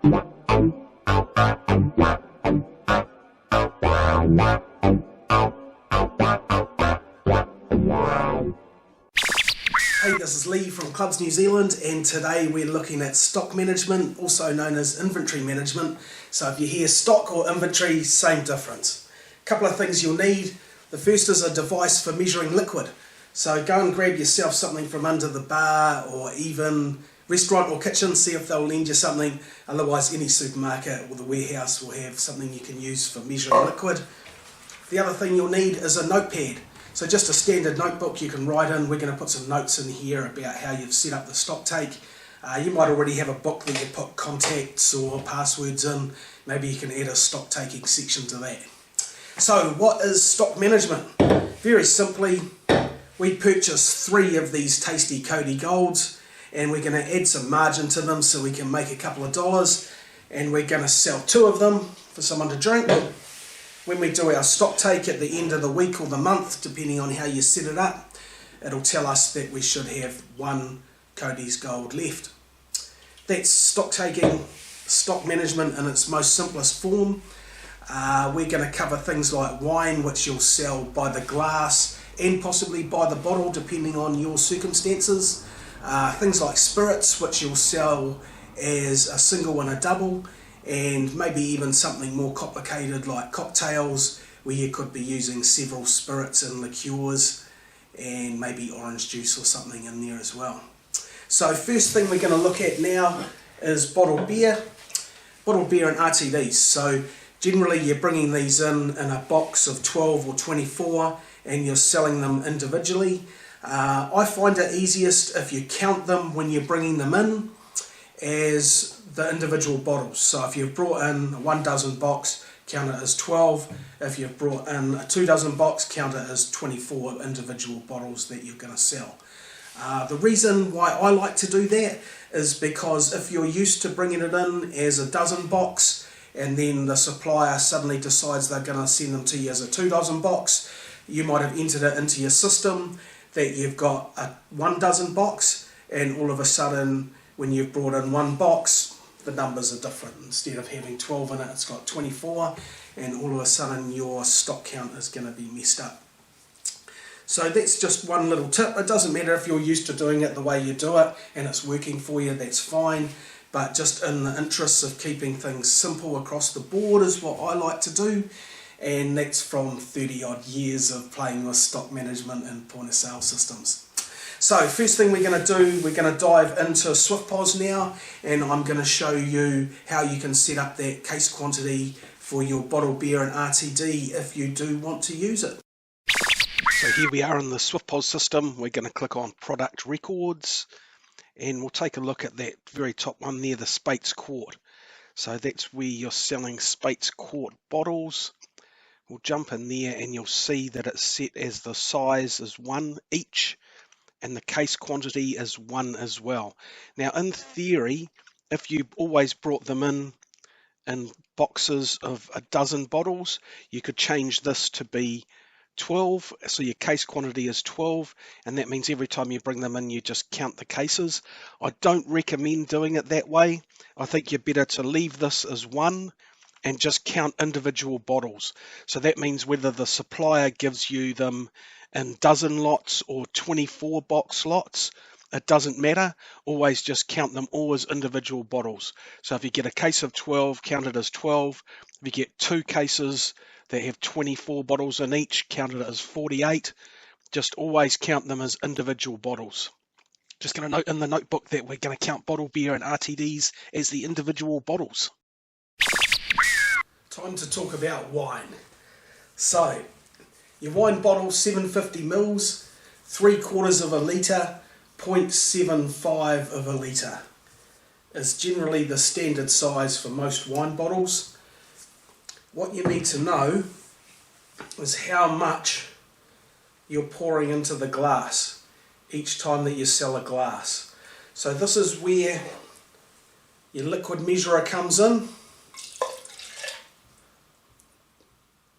Hey, this is Lee from Clubs New Zealand, and today we're looking at stock management, also known as inventory management. So if you hear stock or inventory, same difference. A couple of things you'll need. The first is a device for measuring liquid. So go and grab yourself something from under the bar or even restaurant or kitchen, see if they'll lend you something. Otherwise, any supermarket or the warehouse will have something you can use for measuring liquid. The other thing you'll need is a notepad. So just a standard notebook you can write in. We're going to put some notes in here about how you've set up the stock take. You might already have a book that you put contacts or passwords in. Maybe you can add a stock taking section to that. So what is stock management? Very simply, we purchase 3 of these tasty Cody Golds, and we're going to add some margin to them so we can make a couple of dollars, and we're going to sell 2 of them for someone to drink. When we do our stock take at the end of the week or the month, depending on how you set it up, it'll tell us that we should have 1 Cody's Gold left. That's stock taking, stock management in its most simplest form. We're going to cover things like wine, which you'll sell by the glass and possibly by the bottle, depending on your circumstances. Things like spirits, which you'll sell as a single and a double, and maybe even something more complicated like cocktails, where you could be using several spirits and liqueurs and maybe orange juice or something in there as well. So first thing we're going to look at now is bottled beer and RTDs. So generally you're bringing these in a box of 12 or 24 and you're selling them individually. I find it easiest if you count them when you're bringing them in as the individual bottles. So if you've brought in a 1 dozen box, count it as 12. If you've brought in a 2 dozen box, count it as 24 individual bottles that you're going to sell. The reason why I like to do that is because if you're used to bringing it in as a dozen box and then the supplier suddenly decides they're going to send them to you as a 2 dozen box, you might have entered it into your system that you've got a 1 dozen box, and all of a sudden when you've brought in 1 box, the numbers are different. Instead of having 12 in it, it's got 24, and all of a sudden your stock count is going to be messed up. So that's just one little tip. It doesn't matter if you're used to doing it the way you do it and it's working for you, that's fine. But just in the interests of keeping things simple across the board is what I like to do. And that's from 30 odd years of playing with stock management and point of sale systems. So first thing we're going to do, we're going to dive into Swiftpos now, and I'm going to show you how you can set up that case quantity for your bottled beer and RTD if you do want to use it. So here we are in the Swiftpos system. We're going to click on Product Records, and we'll take a look at that very top one there, the Spates Quart. So that's where you're selling Spates Quart bottles. We'll jump in there and you'll see that it's set as the size is 1 each. And the case quantity is 1 as well. Now in theory, if you always brought them in boxes of a dozen bottles, you could change this to be 12, so your case quantity is 12, and that means every time you bring them in you just count the cases. I don't recommend doing it that way. I think you're better to leave this as 1 and just count individual bottles. So that means whether the supplier gives you them in dozen lots or 24 box lots, it doesn't matter. Always just count them all as individual bottles. So if you get a case of 12, count it as 12. If you get 2 cases that have 24 bottles in each, count it as 48. Just always count them as individual bottles. Just going to note in the notebook that we're going to count bottled beer and RTDs as the individual bottles. Time to talk about wine. So, your wine bottle, 750 mils, 3/4 of a litre, 0.75 of a litre is generally the standard size for most wine bottles. What you need to know is how much you're pouring into the glass each time that you sell a glass. So this is where your liquid measurer comes in.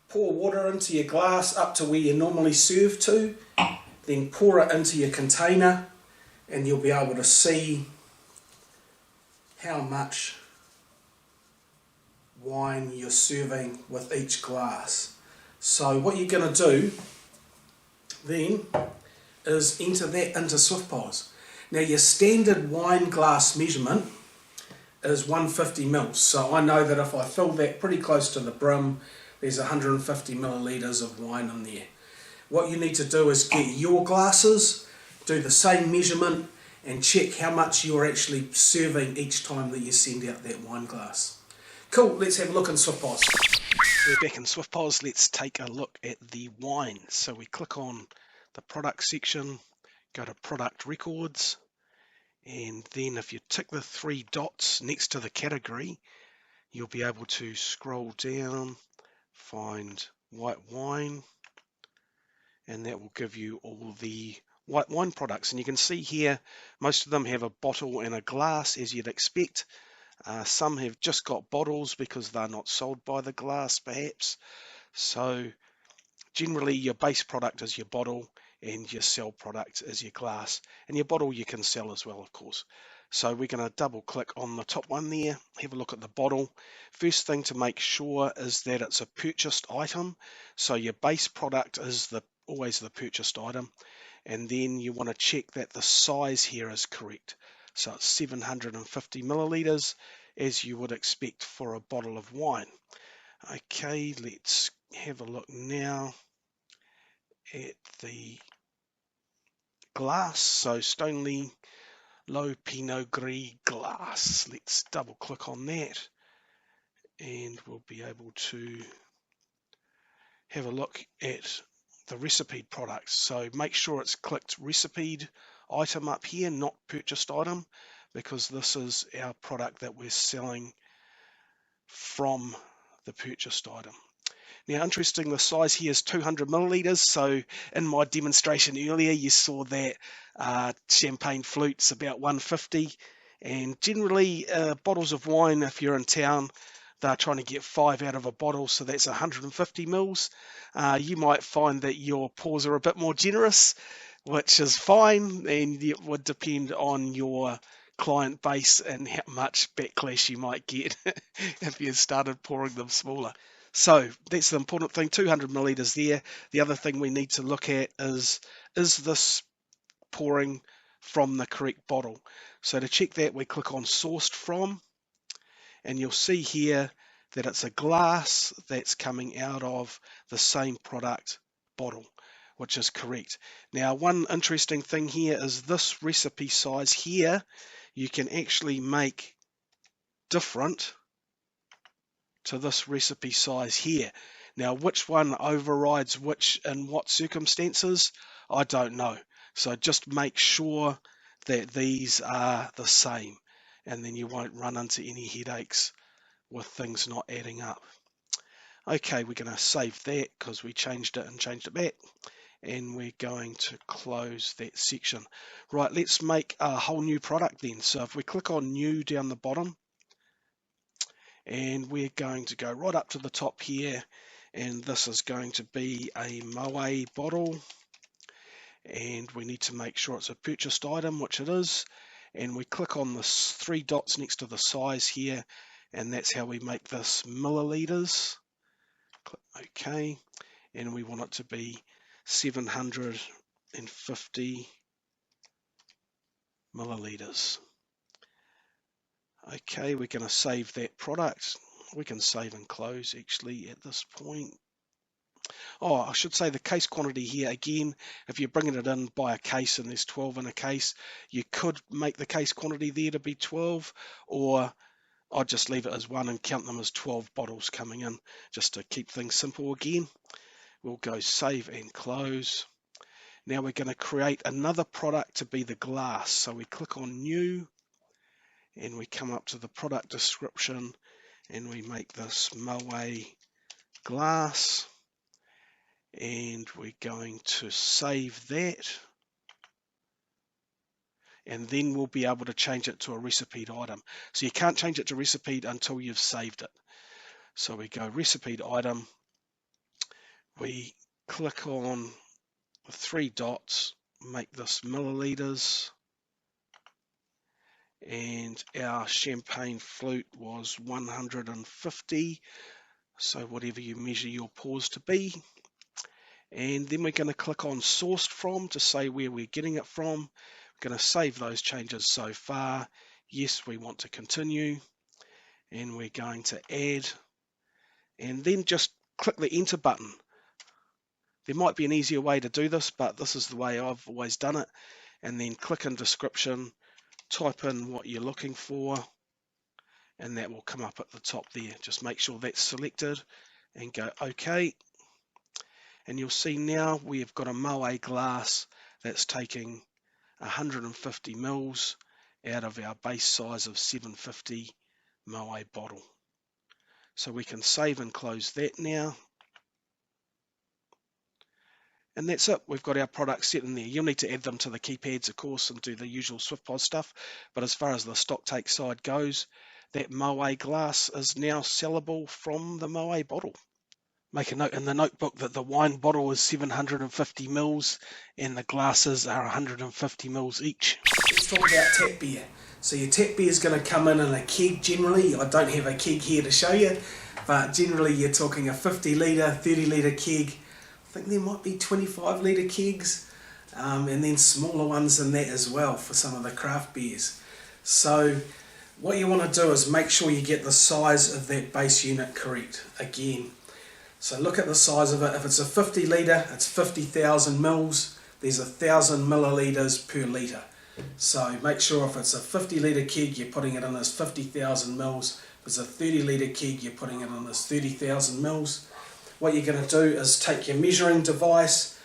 Pour water into your glass up to where you normally serve to, then pour it into your container, and you'll be able to see how much wine you're serving with each glass. So what you're going to do then is enter that into Swiftpos. Now your standard wine glass measurement is 150 mils. So I know that if I fill that pretty close to the brim, there's 150 millilitres of wine in there. What you need to do is get your glasses, do the same measurement, and check how much you're actually serving each time that you send out that wine glass. Cool, let's have a look in Swiftpos. We're back in Swiftpos. Let's take a look at the wine. So we click on the product section, go to product records, and then if you tick the three dots next to the category, you'll be able to scroll down, find white wine, and that will give you all the white wine products. And you can see here most of them have a bottle and a glass, as you'd expect. Some have just got bottles because they're not sold by the glass perhaps. So generally your base product is your bottle and your sell product is your glass, and your bottle you can sell as well, of course. So we're going to double click on the top one there, have a look at the bottle. First thing to make sure is that it's a purchased item. So your base product is always the purchased item, and then you want to check that the size here is correct. So it's 750 millilitres, as you would expect for a bottle of wine. Okay, let's have a look now at the glass. So Stoneleigh Low Pinot Gris glass. Let's double click on that and we'll be able to have a look at the recipe products. So make sure it's clicked recipe item up here, not purchased item, because this is our product that we're selling from the purchased item. Now, interesting, the size here is 200 millilitres. So in my demonstration earlier, you saw that champagne flute's about 150. And generally, bottles of wine, if you're in town, they're trying to get 5 out of a bottle, so that's 150 mils. You might find that your pours are a bit more generous, which is fine, and it would depend on your client base and how much backlash you might get if you started pouring them smaller. So that's the important thing, 200 millilitres there. The other thing we need to look at is this pouring from the correct bottle? So to check that, we click on sourced from, and you'll see here that it's a glass that's coming out of the same product bottle, which is correct. Now, one interesting thing here is this recipe size here, you can actually make different to this recipe size here. Now, which one overrides which in what circumstances, I don't know. So just make sure that these are the same, and then you won't run into any headaches with things not adding up. Okay, we're going to save that because we changed it and changed it back, and we're going to close that section. Right, let's make a whole new product then. So if we click on new down the bottom, and we're going to go right up to the top here, and this is going to be a Moe bottle, and we need to make sure it's a purchased item, which it is, and we click on the 3 dots next to the size here, and that's how we make this milliliters. Click OK, and we want it to be 750 milliliters. Okay, we're going to save that product. We can save and close actually at this point. Oh, I should say the case quantity here again, if you're bringing it in by a case and there's 12 in a case, you could make the case quantity there to be 12, or I'd just leave it as 1 and count them as 12 bottles coming in, just to keep things simple again. We'll go save and close. Now we're going to create another product to be the glass. So we click on new, and we come up to the product description, and we make this Moe glass, and we're going to save that, and then we'll be able to change it to a recipe item. So you can't change it to recipe until you've saved it. So we go recipe item, we click on the 3 dots, make this milliliters, and our champagne flute was 150, so whatever you measure your pours to be. And then we're going to click on sourced from to say where we're getting it from. We're going to save those changes so far. Yes, we want to continue, and we're going to add, and then just click the enter button. There might be an easier way to do this, but this is the way I've always done it. And then click in description, type in what you're looking for, and that will come up at the top there. Just make sure that's selected and go OK. And you'll see now we've got a Moe glass that's taking 150 mils out of our base size of 750 Moe bottle. So we can save and close that now. And that's it. We've got our products set in there. You'll need to add them to the keypads, of course, and do the usual Swiftpos stuff. But as far as the stock take side goes, that Moe glass is now sellable from the Moe bottle. Make a note in the notebook that the wine bottle is 750 mils and the glasses are 150 mils each. Let's talk about tap beer. So your tap beer is going to come in a keg generally. I don't have a keg here to show you, but generally you're talking a 50 litre, 30 litre keg. I think there might be 25 litre kegs, and then smaller ones than that as well for some of the craft beers. So what you want to do is make sure you get the size of that base unit correct again. So look at the size of it. If it's a 50 litre, it's 50,000 mils. There's 1,000 millilitres per litre. So make sure if it's a 50 litre keg, you're putting it in as 50,000 mils. If it's a 30 litre keg, you're putting it in as 30,000 mils. What you're going to do is take your measuring device,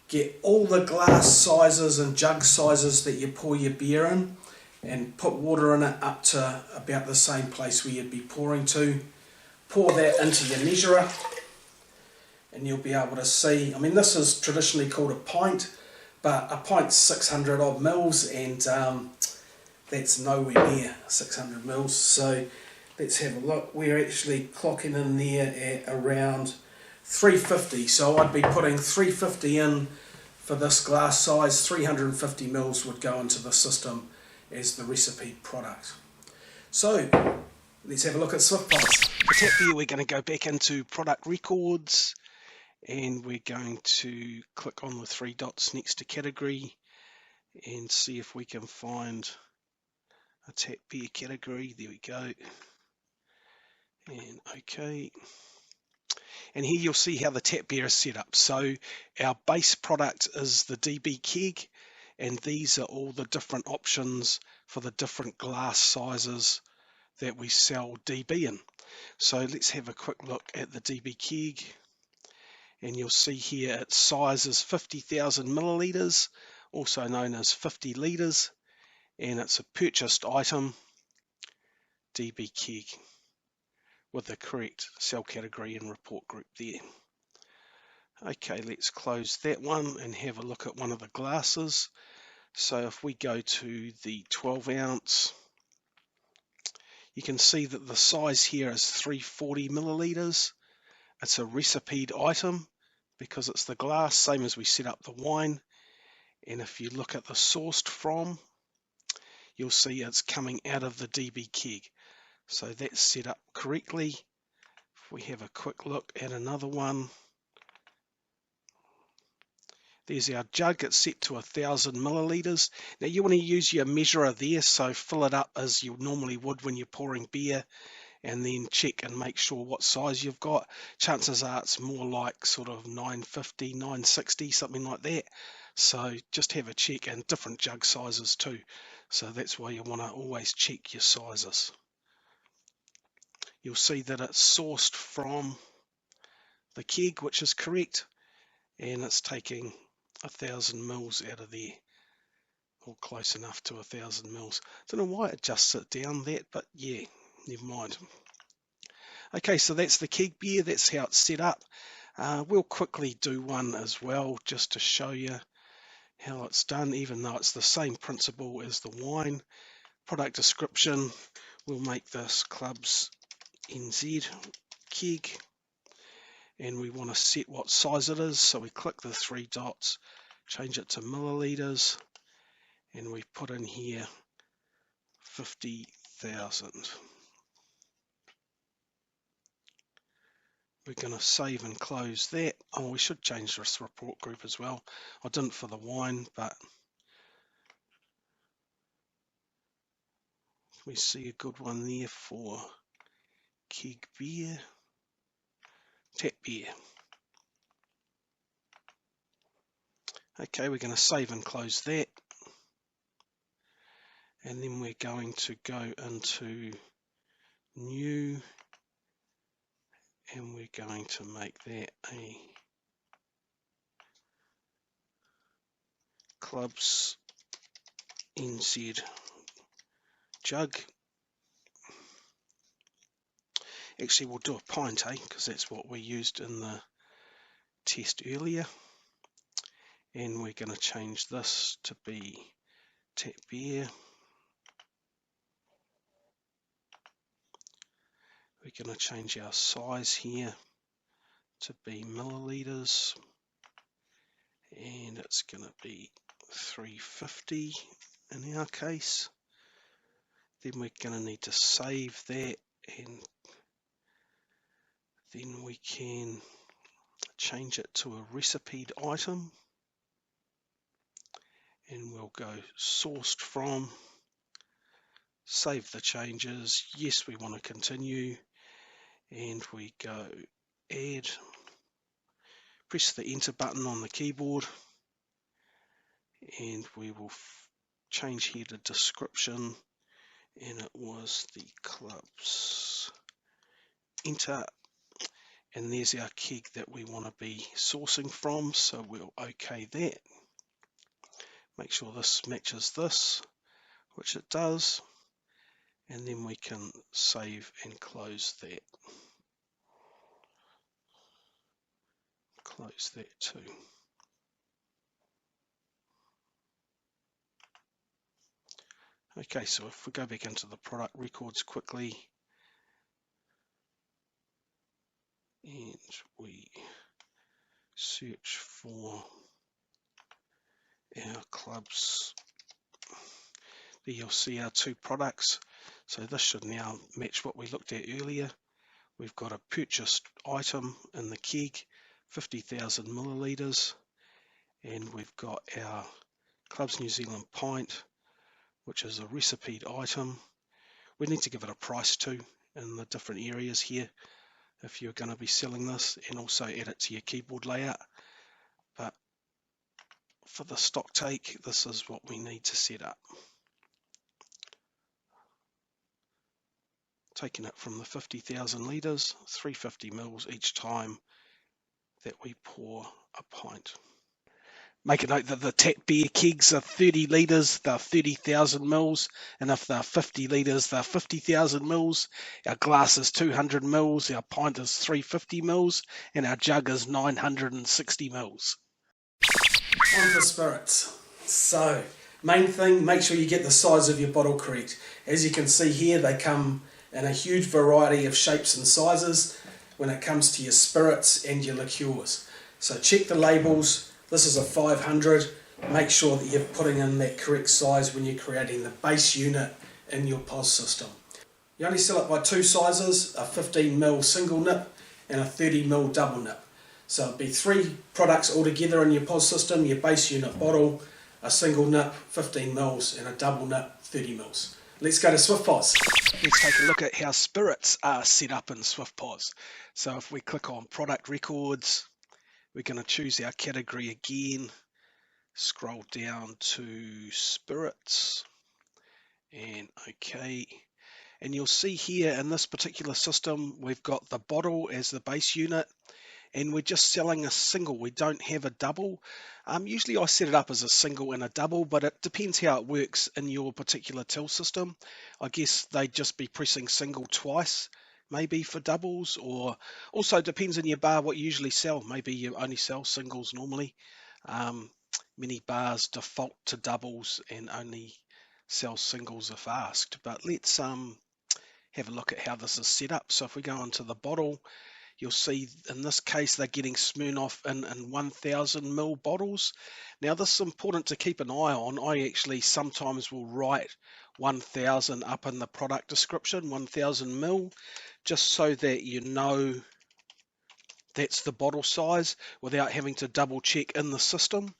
get all the glass sizes and jug sizes that you pour your beer in, and put water in it up to about the same place where you'd be pouring to. Pour that into your measurer, and you'll be able to see, I mean, this is traditionally called a pint, but a pint's 600 odd mils, and that's nowhere near 600 mils. So let's have a look. We're actually clocking in there at around 350. So I'd be putting 350 in for this glass size. 350 mils would go into the system as the recipe product. So let's have a look at Swiftpos. For tap beer, we're going to go back into product records, and we're going to click on the three dots next to category and see if we can find a tap beer category. There we go. And OK. And here you'll see how the tap beer is set up. So our base product is the DB keg, and these are all the different options for the different glass sizes that we sell DB in. So let's have a quick look at the DB keg, and you'll see here its size is 50,000 millilitres, also known as 50 litres, and it's a purchased item DB keg with the correct cell category and report group there. Okay, let's close that one and have a look at one of the glasses. So if we go to the 12 ounce, you can see that the size here is 340 millilitres. It's a recipeed item because it's the glass, same as we set up the wine. And if you look at the sourced from, you'll see it's coming out of the DB keg. So that's set up correctly. If we have a quick look at another one, there's our jug. It's set to 1,000 millilitres. Now you want to use your measurer there, so fill it up as you normally would when you're pouring beer, and then check and make sure what size you've got. Chances are it's more like sort of 950, 960, something like that. So just have a check, and different jug sizes too. So that's why you want to always check your sizes. You'll see that it's sourced from the keg, which is correct, and it's taking 1,000 mils out of there, or close enough to 1,000 mils. Don't know why it adjusts it down that, but yeah, never mind. Okay, so that's the keg beer. That's how it's set up. We'll quickly do one as well, just to show you how it's done, even though it's the same principle as the wine. Product description, we'll make this Clubs NZ keg, and we want to set what size it is. So we click the three dots, change it to millilitres, and we put in here 50,000. We're going to save and close that. Oh, we should change this report group as well. I didn't for the wine, but we see a good one there for keg beer, tap beer. Okay, we're going to save and close that. And then we're going to go into new, and we're going to make that a Clubs NZ jug. Actually, we'll do a pint, because that's what we used in the test earlier. And we're going to change this to be tap beer. We're going to change our size here to be milliliters, and it's going to be 350 in our case. Then we're going to need to save that, and then we can change it to a recipe item, and we'll go sourced from, save the changes. Yes, we want to continue, and we go add, press the enter button on the keyboard, and we will change here to description, and it was the clubs. Enter, and there's our keg that we want to be sourcing from, so we'll OK that. Make sure this matches this, which it does, and then we can save and close that. Close that too. Okay, so if we go back into the product records quickly, and we search for our clubs, there you'll see our two products. So this should now match what we looked at earlier. We've got a purchased item in the keg, 50,000 milliliters, and we've got our Clubs New Zealand pint, which is a recipe item. We need to give it a price too in the different areas here if you're going to be selling this, and also add it to your keyboard layout. But for the stock take, this is what we need to set up. Taking it from the 50,000 litres, 350 mils each time that we pour a pint. Make a note that the tap beer kegs are 30 litres, they're 30,000 mils, and if they're 50 litres, they're 50,000 mils. Our glass is 200 mils, our pint is 350 mils, and our jug is 960 mils. On for spirits. So, main thing, make sure you get the size of your bottle correct. As you can see here, they come in a huge variety of shapes and sizes when it comes to your spirits and your liqueurs. So check the labels. This is a 500. Make sure that you're putting in that correct size when you're creating the base unit in your POS system. You only sell it by two sizes, a 15ml single nip and a 30ml double nip. So it'd be three products altogether in your POS system, your base unit bottle, a single nip, 15 mils, and a double nip, 30 mils. Let's go to Swiftpos. Let's take a look at how spirits are set up in Swiftpos. So if we click on product records, we're going to choose our category again, scroll down to spirits, and OK. And you'll see here in this particular system, we've got the bottle as the base unit, and we're just selling a single. We don't have a double. Usually I set it up as a single and a double, but it depends how it works in your particular till system. I guess they'd just be pressing single twice, maybe for doubles, or also depends on your bar what you usually sell. Maybe you only sell singles normally. Many bars default to doubles and only sell singles if asked. But let's have a look at how this is set up. So if we go into the bottle, you'll see in this case they're getting Smirnoff in 1000 ml bottles. Now this is important to keep an eye on. I actually sometimes will write 1000 up in the product description, 1000 ml, just so that you know that's the bottle size without having to double check in the system.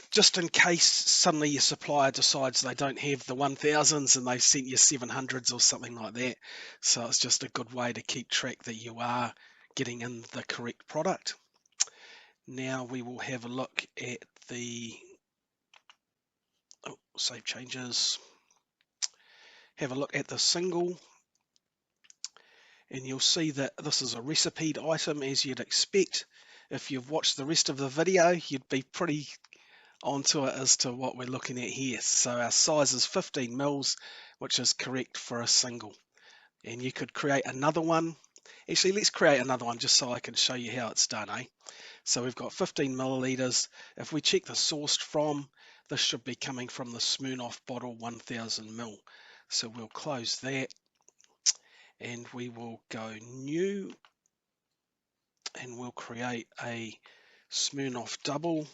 Just in case suddenly your supplier decides they don't have the 1000s and they've sent you 700s or something like that. So it's just a good way to keep track that you are getting in the correct product. Now we will have a look at the save changes. Have a look at the single, and you'll see that this is a recipe item as you'd expect. If you've watched the rest of the video, you'd be pretty onto it as to what we're looking at here. So our size is 15 mils, which is correct for a single. And you could create another one. Actually, let's create another one just so I can show you how it's done, eh? So we've got 15 milliliters. If we check the sourced from, this should be coming from the Smirnoff bottle 1000 ml. So we'll close that and we will go new and we'll create a Smirnoff double.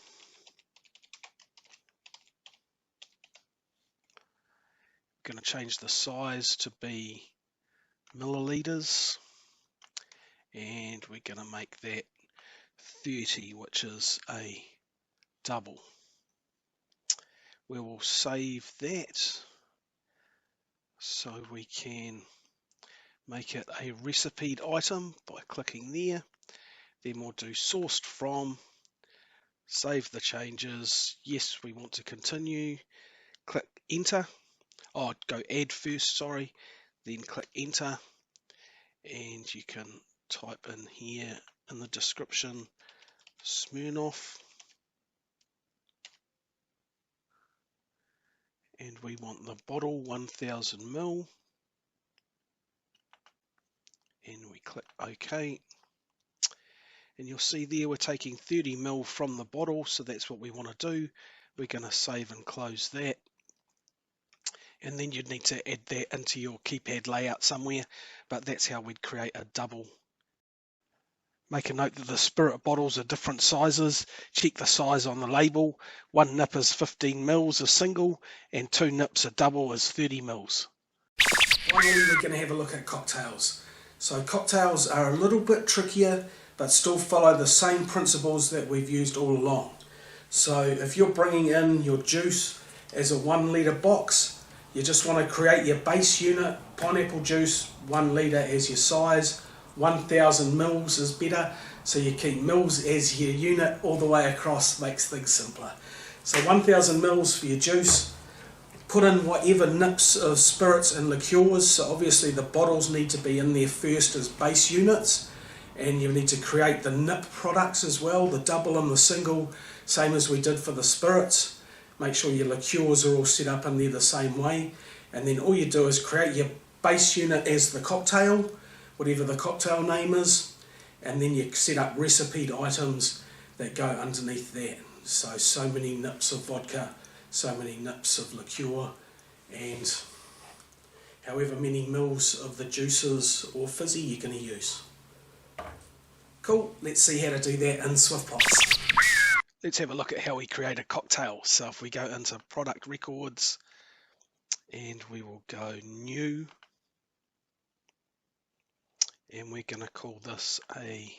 Going to change the size to be milliliters, and we're going to make that 30, which is a double. We will save that so we can make it a recipe item by clicking there. Then we'll do sourced from, save the changes. Yes, we want to continue. Click enter. Oh, go add first, sorry. Then click enter, and you can type in here in the description Smirnoff, and we want the bottle 1000 ml, and we click OK, and you'll see there we're taking 30 ml from the bottle, so that's what we want to do. We're going to save and close that, and then you'd need to add that into your keypad layout somewhere, but that's how we'd create a double. Make a note that the spirit bottles are different sizes. Check the size on the label. 1 nip is 15 mils a single, and 2 nips a double is 30 mils. Finally, we're going to have a look at cocktails. So cocktails are a little bit trickier, but still follow the same principles that we've used all along. So if you're bringing in your juice as a 1 litre box, you just want to create your base unit, pineapple juice, 1 litre as your size. 1000 mils is better, so you keep mils as your unit all the way across, makes things simpler. So 1000 mils for your juice. Put in whatever nips of spirits and liqueurs, so obviously the bottles need to be in there first as base units, and you need to create the nip products as well, the double and the single, same as we did for the spirits. Make sure your liqueurs are all set up in there the same way, and then all you do is create your base unit as the cocktail, whatever the cocktail name is, and then you set up recipe items that go underneath that. So many nips of vodka, so many nips of liqueur, and however many mils of the juices or fizzy you're going to use. Cool, let's see how to do that in Swiftpos. Let's have a look at how we create a cocktail. So if we go into product records, and we will go new, and we're going to call this a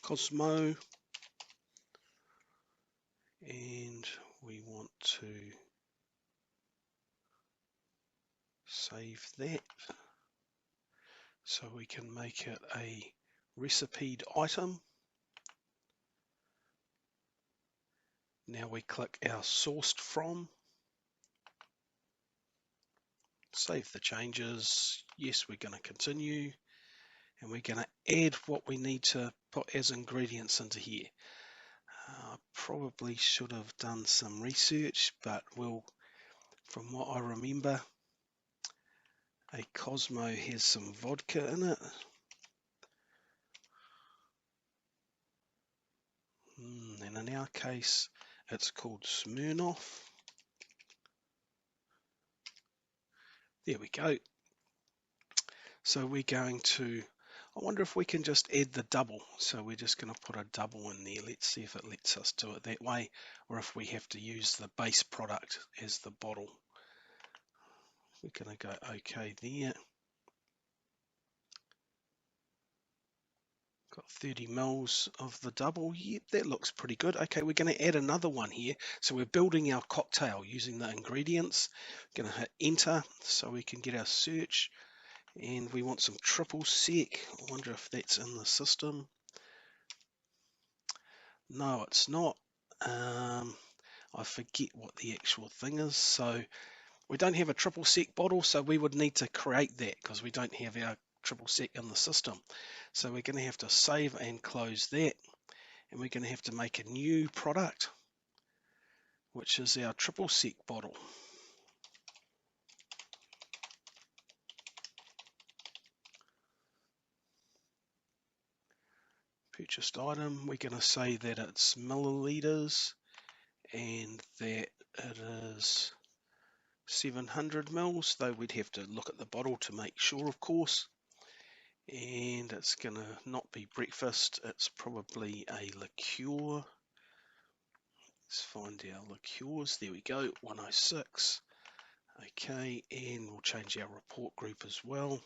Cosmo, and we want to save that so we can make it a recipe item. Now we click our sourced from, save the changes. Yes, we're going to continue, and we're going to add what we need to put as ingredients into here. Probably should have done some research, but from what I remember, a Cosmo has some vodka in it. And in our case, it's called Smirnoff. There we go. So we're going to, I wonder if we can just add the double. So we're just going to put a double in there. Let's see if it lets us do it that way, or if we have to use the base product as the bottle. We're going to go OK there. Got 30 mils of the double. Yep, that looks pretty good. Okay, we're going to add another one here. So we're building our cocktail using the ingredients. Going to hit enter so we can get our search. And we want some triple sec. I wonder if that's in the system. No, it's not. I forget what the actual thing is. So we don't have a triple sec bottle, so we would need to create that because we don't have our triple sec in the system. So we're going to have to save and close that. And we're going to have to make a new product, which is our triple sec bottle. Purchased item, we're going to say that it's milliliters and that it is 700 mils, though we'd have to look at the bottle to make sure, of course. And it's going to not be breakfast, it's probably a liqueur. Let's find our liqueurs. There we go, 106. Okay, and we'll change our report group as well.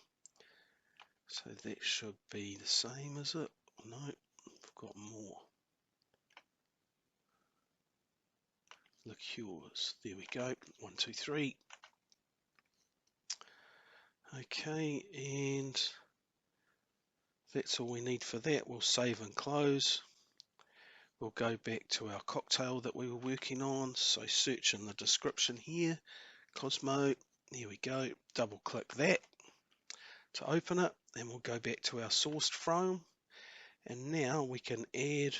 So that should be the same, is it? No, we've got more. Liqueurs. There we go. 1, 2, 3. Okay, and that's all we need for that. We'll save and close. We'll go back to our cocktail that we were working on. So search in the description here, Cosmo. There we go. Double click that to open it. And we'll go back to our sourced from. And now we can add,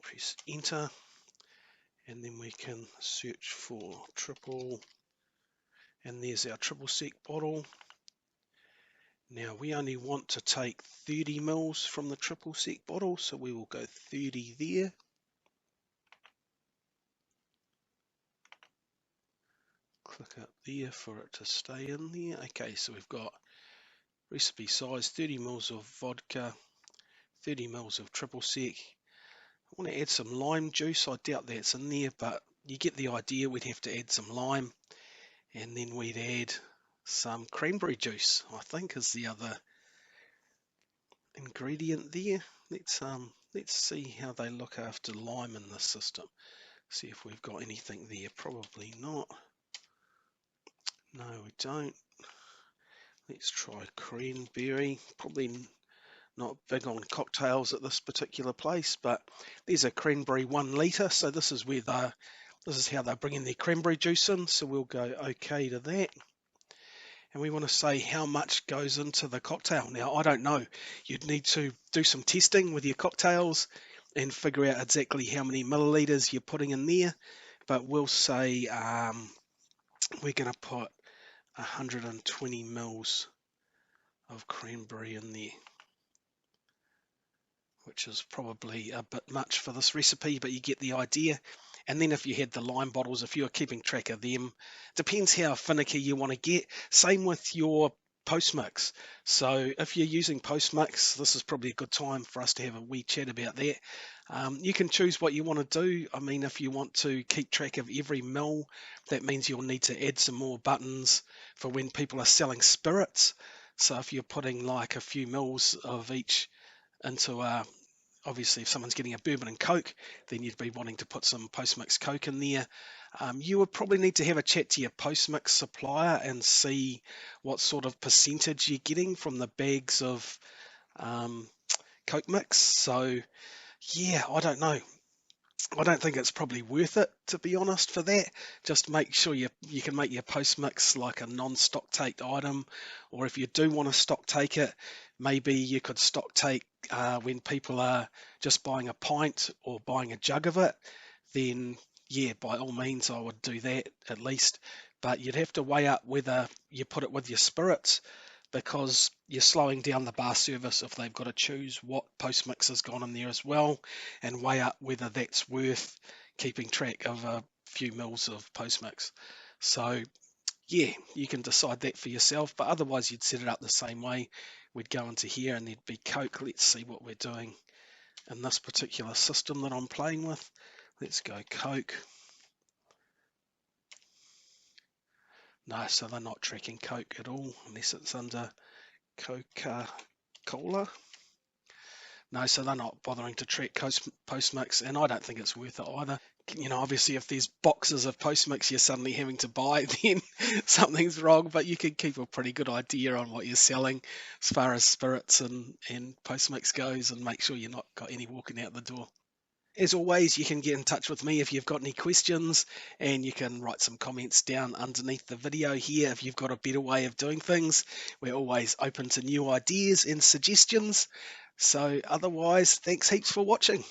press enter. And then we can search for triple. And there's our triple sec bottle. Now we only want to take 30 mils from the triple sec bottle, so we will go 30 there. Click up there for it to stay in there. Okay, so we've got recipe size 30 mils of vodka, 30 mils of triple sec. I want to add some lime juice. I doubt that's in there, but you get the idea. We'd have to add some lime, and then we'd add some cranberry juice, I think is the other ingredient there. Let's see how they look after lime in this system. See if we've got anything there. Probably not. No, we don't. Let's try cranberry. Probably not big on cocktails at this particular place, but there's a cranberry 1 litre. So this is how they're bringing their cranberry juice in. So we'll go OK to that. And we want to say how much goes into the cocktail. Now, I don't know. You'd need to do some testing with your cocktails and figure out exactly how many milliliters you're putting in there. But we'll say we're going to put 120 mils of cranberry in there, which is probably a bit much for this recipe, but you get the idea. And then if you had the lime bottles, if you're keeping track of them, depends how finicky you want to get. Same with your post mix. So if you're using post mix, this is probably a good time for us to have a wee chat about that. You can choose what you want to do. I mean, if you want to keep track of every mil, that means you'll need to add some more buttons for when people are selling spirits. So if you're putting like a few mils of each into obviously if someone's getting a bourbon and coke, then you'd be wanting to put some post-mix coke in there. You would probably need to have a chat to your post-mix supplier and see what sort of percentage you're getting from the bags of coke mix. So yeah, I don't know. I don't think it's probably worth it, to be honest, for that. Just make sure you can make your post mix like a non-stock take item, or if you do want to stock take it, maybe you could stock take when people are just buying a pint or buying a jug of it. Then yeah, by all means, I would do that at least. But you'd have to weigh up whether you put it with your spirits, because you're slowing down the bar service if they've got to choose what post mix has gone in there as well, and weigh up whether that's worth keeping track of a few mils of post mix. So yeah, you can decide that for yourself, but otherwise you'd set it up the same way. We'd go into here and there'd be Coke. Let's see what we're doing in this particular system that I'm playing with. Let's go Coke. No, so they're not tracking Coke at all, unless it's under Coca-Cola. No, so they're not bothering to track Postmix, and I don't think it's worth it either. Obviously, if there's boxes of Postmix you're suddenly having to buy, then something's wrong, but you can keep a pretty good idea on what you're selling as far as spirits and Postmix goes, and make sure you're not got any walking out the door. As always, you can get in touch with me if you've got any questions, and you can write some comments down underneath the video here if you've got a better way of doing things. We're always open to new ideas and suggestions. So otherwise, thanks heaps for watching.